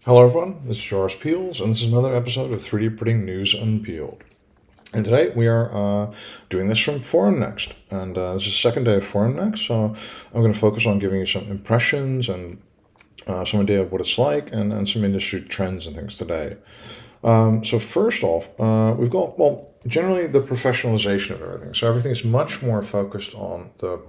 Hello everyone, this is Joris Peels, and this is another episode of 3D Printing News Unpeeled. And today we are doing this from Formnext, and this is the second day of Formnext, so I'm going to focus on giving you some impressions and some idea of what it's like, and some industry trends and things today. So first off, we've got, well, generally the professionalization of everything. So everything is much more focused on the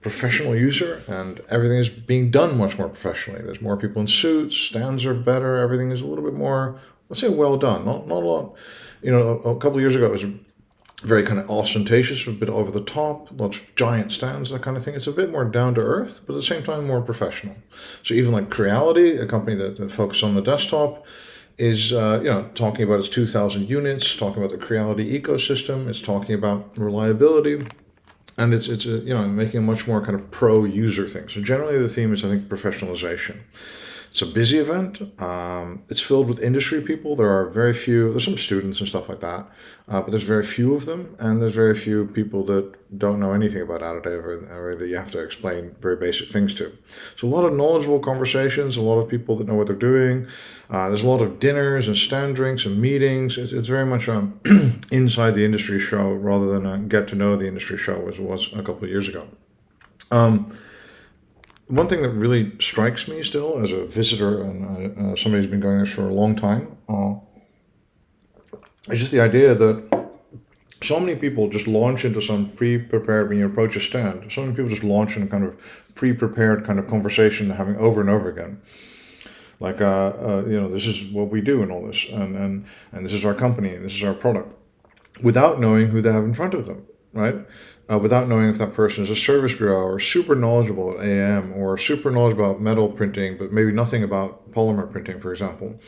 professional user, and everything is being done much more professionally. There's more people in suits, stands are better, everything is a little bit more, let's say, well done. Not a lot, a couple of years ago it was very kind of ostentatious, a bit over the top, lots of giant stands, that kind of thing. It's a bit more down to earth, but at the same time more professional. So even like Creality, a company that focuses on the desktop, is talking about its 2,000 units, talking about the Creality ecosystem, it's talking about reliability. And it's making a much more kind of pro user thing. So generally the theme is, I think, professionalization. It's a busy event. It's filled with industry people. There's some students and stuff like that, but there's very few of them, and there's very few people that don't know anything about additive or that you have to explain very basic things to. So a lot of knowledgeable conversations, a lot of people that know what they're doing. There's a lot of dinners and stand drinks and meetings. It's very much inside the industry show rather than a get to know the industry show as it was a couple of years ago. One thing that really strikes me still as a visitor and somebody who's been going this for a long time is just the idea that so many people just launch into some pre-prepared, when you approach a stand, so many people just launch in a kind of pre-prepared kind of conversation they're having over and over again. Like, this is what we do and all this, and this is our company and this is our product, without knowing who they have in front of them, right? Without knowing if that person is a service bureau or super knowledgeable at AM or super knowledgeable about metal printing, but maybe nothing about polymer printing, for example.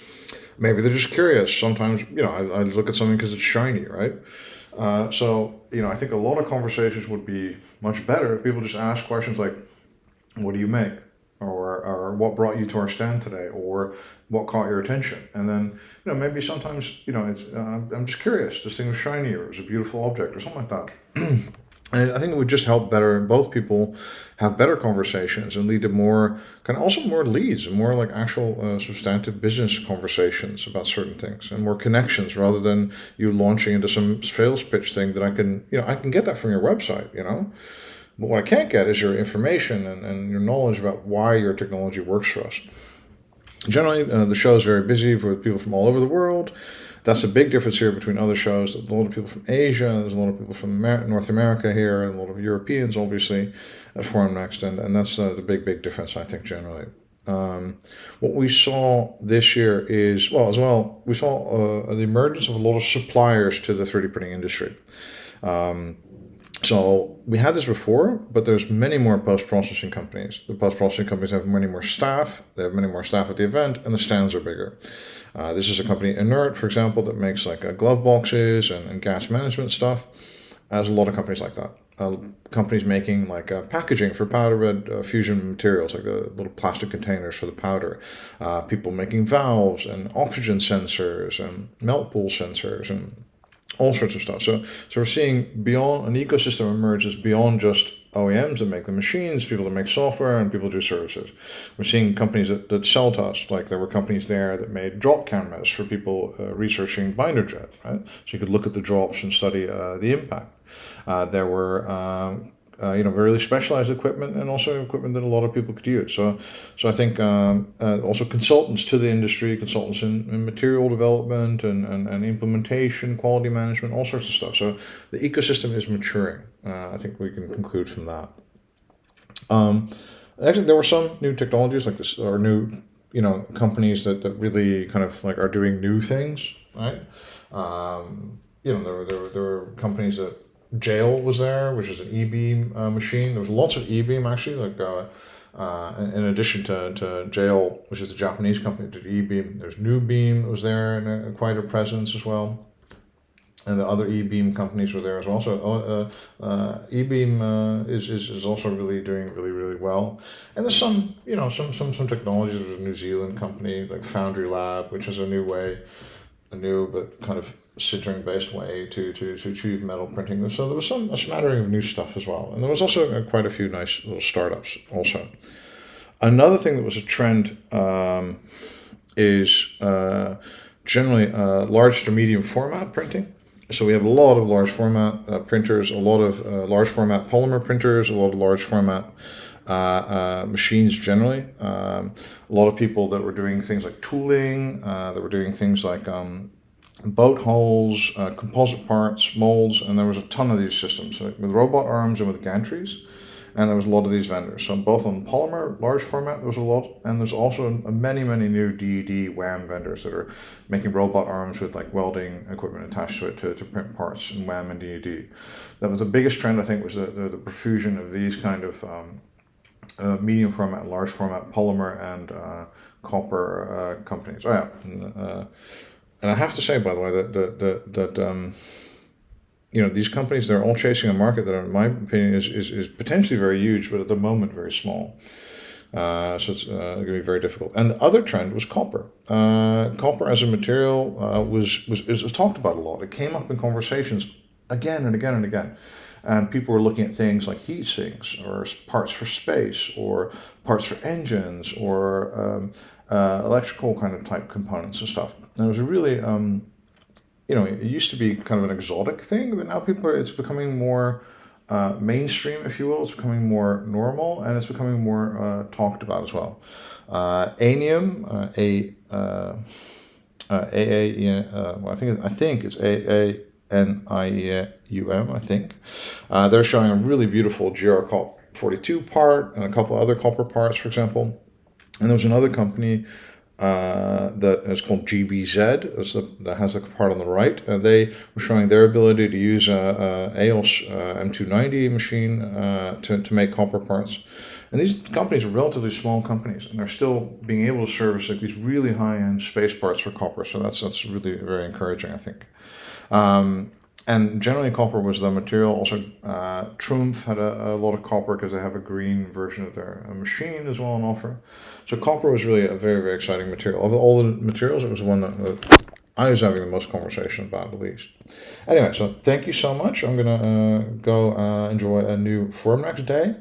Maybe they're just curious. Sometimes, I look at something because it's shiny, right? I think a lot of conversations would be much better if people just ask questions like, what do you make? Or what brought you to our stand today? Or what caught your attention? And then, maybe sometimes, it's, I'm just curious. This thing was shiny, or it was a beautiful object, or something like that. And I think it would just help both people have better conversations and lead to more leads and more like actual substantive business conversations about certain things and more connections, rather than you launching into some sales pitch thing that I can get that from your website, But what I can't get is your information and your knowledge about why your technology works for us. Generally, the show is very busy with people from all over the world. That's a big difference here between other shows. There's a lot of people from Asia, there's a lot of people from North America here, and a lot of Europeans, obviously, at Formnext, and that's the big difference, I think, generally. What we saw this year is, we saw the emergence of a lot of suppliers to the 3D printing industry. So we had this before, but there's many more post-processing companies. The post-processing companies have many more staff. They have many more staff at the event, and the stands are bigger. This is a company, Inert, for example, that makes like glove boxes and gas management stuff. There's a lot of companies like that. Companies making like packaging for powder bed fusion materials, like the little plastic containers for the powder. People making valves and oxygen sensors and melt pool sensors and all sorts of stuff. So we're seeing beyond an ecosystem emerges beyond just OEMs that make the machines, people that make software, and people do services. We're seeing companies that sell to us, like there were companies there that made drop cameras for people researching binder jet, right? So you could look at the drops and study the impact. There were really specialized equipment, and also equipment that a lot of people could use. So I think also consultants to the industry, consultants in material development and implementation, quality management, all sorts of stuff. So the ecosystem is maturing. I think we can conclude from that. Actually, there were some new technologies like this, or new, companies that really kind of like are doing new things, right? There were companies that Jail was there, which is an e-beam machine. There was lots of e-beam actually, like in addition to Jail, which is a Japanese company that did e-beam. There's New Beam that was there, and quite a presence as well. And the other e-beam companies were there as well. So e-beam is also really doing really well. And there's some technologies. There's a New Zealand company like Foundry Lab, which is a new but kind of sintering-based way to achieve metal printing. So there was a smattering of new stuff as well. And there was also quite a few nice little startups also. Another thing that was a trend is generally large to medium format printing. So we have a lot of large format printers, a lot of large format polymer printers, a lot of large format machines generally. A lot of people that were doing things like tooling, that were doing things like boat hulls, composite parts, molds, and there was a ton of these systems, so with robot arms and with gantries. And there was a lot of these vendors. So both on polymer, large format, there was a lot. And there's also many, many new DED WAAM vendors that are making robot arms with like welding equipment attached to it to print parts in WAAM and DED. That was the biggest trend, I think, was the profusion of these kind of medium format, large format polymer and copper companies. Oh yeah, and I have to say, by the way, that these companies, they're all chasing a market that, in my opinion, is potentially very huge, but at the moment very small. So it's going to be very difficult. And the other trend was copper. Copper as a material was talked about a lot. It came up in conversations again and again and again. And people were looking at things like heat sinks or parts for space or parts for engines or electrical kind of type components and stuff. And it was a really... it used to be kind of an exotic thing, but now it's becoming more mainstream, if you will. It's becoming more normal, and it's becoming more talked about as well. Anium, I think it's AANIUM, I think. They're showing a really beautiful GR 42 part and a couple other copper parts, for example. And there was another company that is called GBZ, that has the part on the right. They were showing their ability to use a AOS M290 machine to make copper parts. And these companies are relatively small companies, and they're still being able to service like these really high-end space parts for copper. So that's really very encouraging, I think. And generally, copper was the material. Also, Trumpf had a lot of copper because they have a green version of their machine as well on offer. So copper was really a very, very exciting material. Of all the materials, it was one that I was having the most conversation about, at least. Anyway, so thank you so much. I'm going to go enjoy a new Formnext day.